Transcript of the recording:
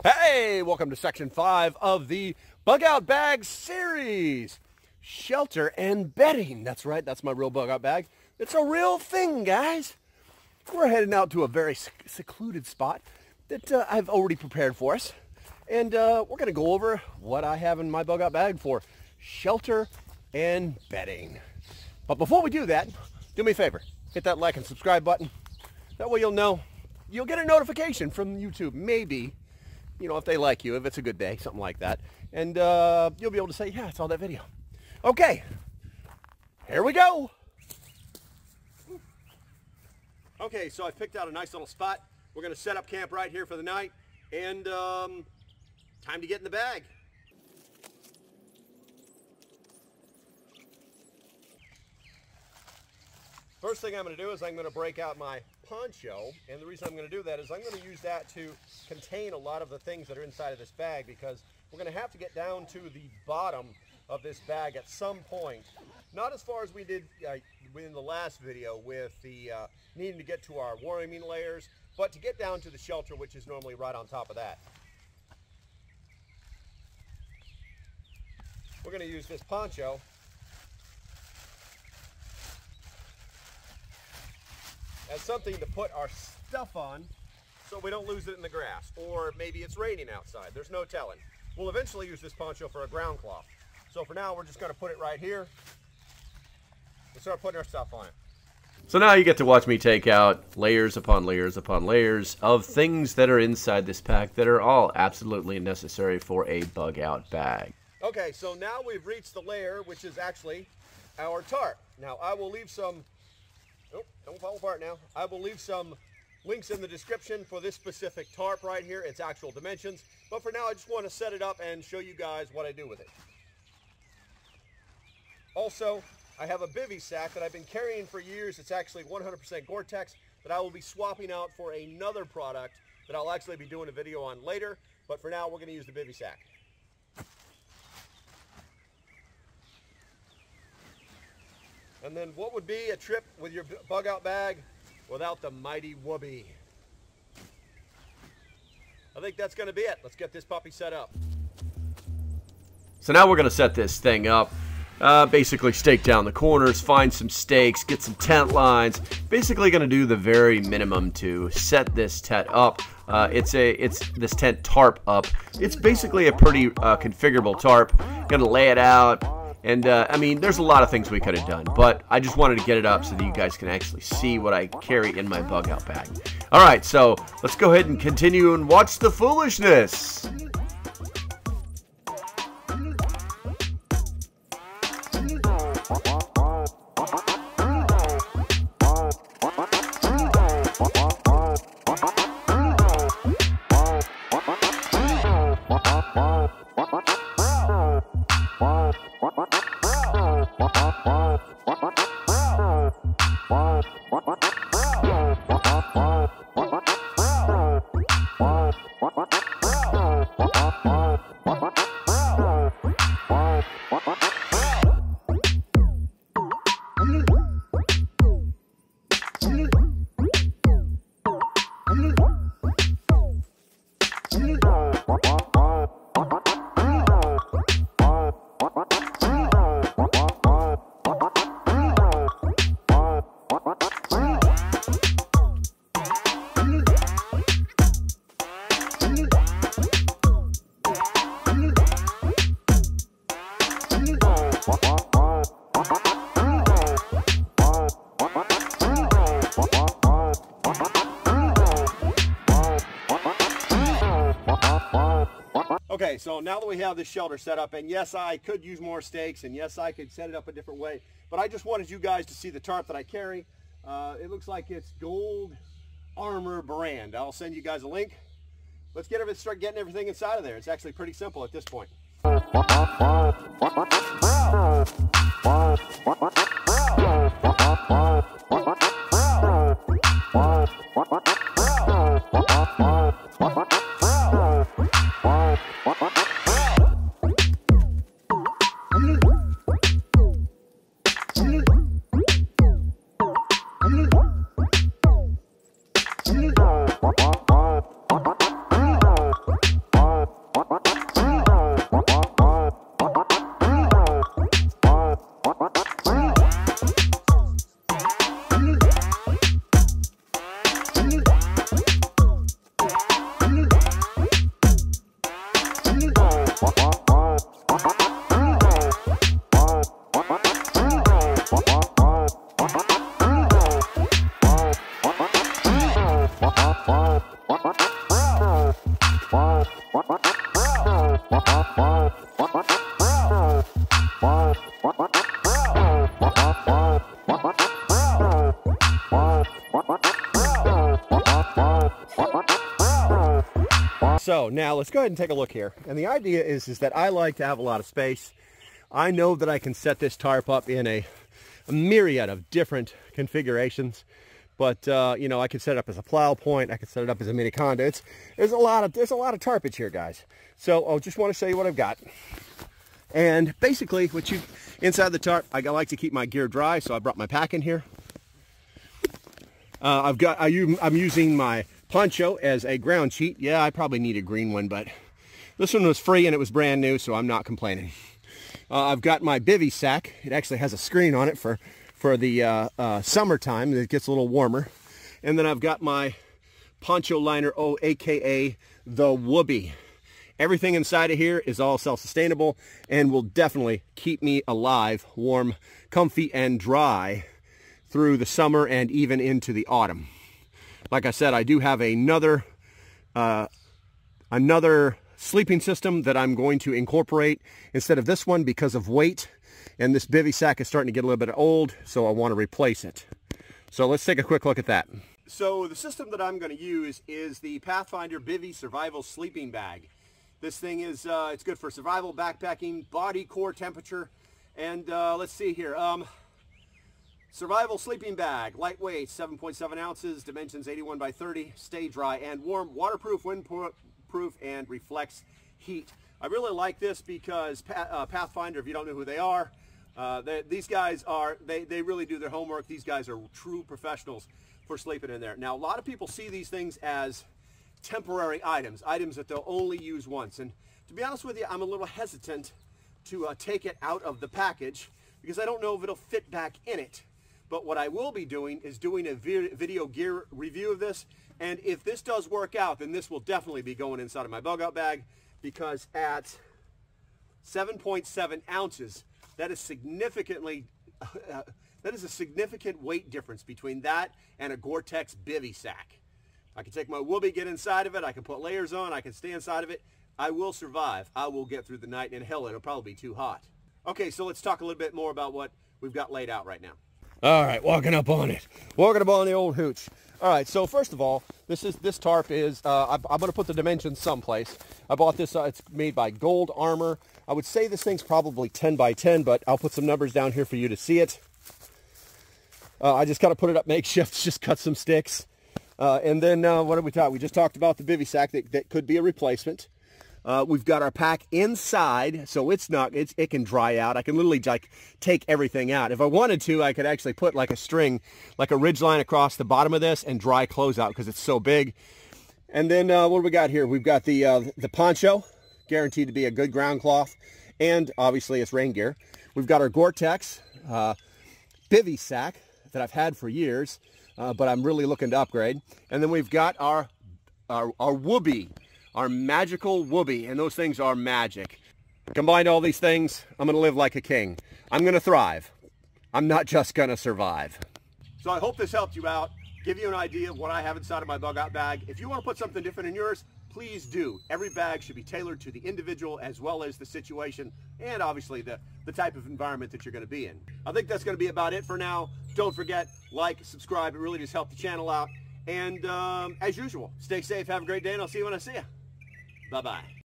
Hey, welcome to section 5 of the Bug Out Bag series. Shelter and bedding. That's right, that's my real bug out bag. It's a real thing, guys. We're heading out to a very secluded spot that I've already prepared for us. And we're going to go over what I have in my bug out bag for shelter and bedding. But before we do that, do me a favor. Hit that like and subscribe button. That way you'll know. You'll get a notification from YouTube, maybe. You know, if they like you, if it's a good day, something like that. And you'll be able to say, yeah, I saw that video. Okay, here we go. Okay, so I picked out a nice little spot. We're going to set up camp right here for the night. And time to get in the bag. First thing I'm going to do is I'm going to break out my poncho, and the reason I'm going to do that is I'm going to use that to contain a lot of the things that are inside of this bag, because we're going to have to get down to the bottom of this bag at some point. Not as far as we did in the last video with the needing to get to our warming layers, but to get down to the shelter, which is normally right on top of that. We're going to use this poncho as something to put our stuff on so we don't lose it in the grass, or maybe it's raining outside. There's no telling. We'll eventually use this poncho for a ground cloth. So for now, we're just going to put it right here and start putting our stuff on it. So now you get to watch me take out layers upon layers upon layers of things that are inside this pack that are all absolutely necessary for a bug out bag. Okay, so now we've reached the layer, which is actually our tarp. Now I will leave some, oh, don't fall apart now. I will leave some links in the description for this specific tarp right here, its actual dimensions. But for now, I just want to set it up and show you guys what I do with it. Also, I have a bivy sack that I've been carrying for years. It's actually 100% Gore-Tex that I will be swapping out for another product that I'll actually be doing a video on later. But for now, we're going to use the bivy sack. And then what would be a trip with your bug out bag without the mighty whoopee? I think that's going to be it. Let's get this puppy set up. So now we're going to set this thing up. Basically stake down the corners, find some stakes, get some tent lines. Basically going to do the very minimum to set this tent up. It's this tent tarp up. It's basically a pretty configurable tarp. Going to lay it out. And, I mean, there's a lot of things we could have done, but I just wanted to get it up so that you guys can actually see what I carry in my bug out bag. All right, so let's go ahead and continue and watch the foolishness. Okay, so now that we have this shelter set up, and yes, I could use more stakes, and yes, I could set it up a different way, but I just wanted you guys to see the tarp that I carry. It looks like it's Gold Armor brand. I'll send you guys a link. Let's start getting everything inside of there. It's actually pretty simple at this point. So now let's go ahead and take a look here. And the idea is that I like to have a lot of space. I know that I can set this tarp up in a myriad of different configurations. But you know, I could set it up as a plow point. I could set it up as a mini condo. There's a lot of tarpage here, guys. So I just want to show you what I've got. And basically, inside the tarp, I like to keep my gear dry, so I brought my pack in here. I'm using my poncho as a ground sheet. Yeah, I probably need a green one, but this one was free and it was brand new, so I'm not complaining. I've got my bivy sack. It actually has a screen on it for the summertime. It gets a little warmer. And then I've got my poncho liner, aka the Whoopee. Everything inside of here is all self-sustainable and will definitely keep me alive, warm, comfy, and dry through the summer and even into the autumn. Like I said, I do have another sleeping system that I'm going to incorporate instead of this one because of weight. And this bivy sack is starting to get a little bit old, so I want to replace it. So let's take a quick look at that. So the system that I'm going to use is the Pathfinder Bivy Survival Sleeping Bag. This thing is, it's good for survival, backpacking, body core temperature, and let's see here. Survival sleeping bag, lightweight, 7.7 ounces, dimensions 81 by 30, stay dry and warm, waterproof, windproof, and reflects heat. I really like this because Pathfinder, if you don't know who they are, these guys are, they really do their homework. These guys are true professionals for sleeping in there. Now, a lot of people see these things as temporary items that they'll only use once. And to be honest with you, I'm a little hesitant to take it out of the package because I don't know if it'll fit back in it. But what I will be doing is doing a video gear review of this. And if this does work out, then this will definitely be going inside of my bug out bag, because at 7.7 ounces, that is significantly, that is a significant weight difference between that and a Gore-Tex bivy sack. I can take my Whoopee, get inside of it, I can put layers on, I can stay inside of it. I will survive. I will get through the night, and hell, it'll probably be too hot. Okay, so let's talk a little bit more about what we've got laid out right now. All right, walking up on it. Walking up on the old hooch. All right, so first of all, this tarp is, I'm going to put the dimensions someplace. I bought this, it's made by Gold Armor. I would say this thing's probably 10 by 10, but I'll put some numbers down here for you to see it. I just kind of put it up makeshift, just cut some sticks. And then what did we talk? We just talked about the bivy sack that could be a replacement. We've got our pack inside, so it can dry out. I can literally like take everything out. If I wanted to, I could actually put like a string, like a ridge line across the bottom of this and dry clothes out because it's so big. And then what do we got here? We've got the poncho, guaranteed to be a good ground cloth, and obviously it's rain gear. We've got our Gore-Tex bivy sack that I've had for years, but I'm really looking to upgrade. And then we've got our Whoopee. Our magical Whoopee, and those things are magic. Combine all these things, I'm going to live like a king. I'm going to thrive. I'm not just going to survive. So I hope this helped you out, give you an idea of what I have inside of my bug out bag. If you want to put something different in yours, please do. Every bag should be tailored to the individual as well as the situation and obviously the type of environment that you're going to be in. I think that's going to be about it for now. Don't forget, like, subscribe. It really just helps the channel out. And as usual, stay safe, have a great day, and I'll see you when I see you. Bye-bye.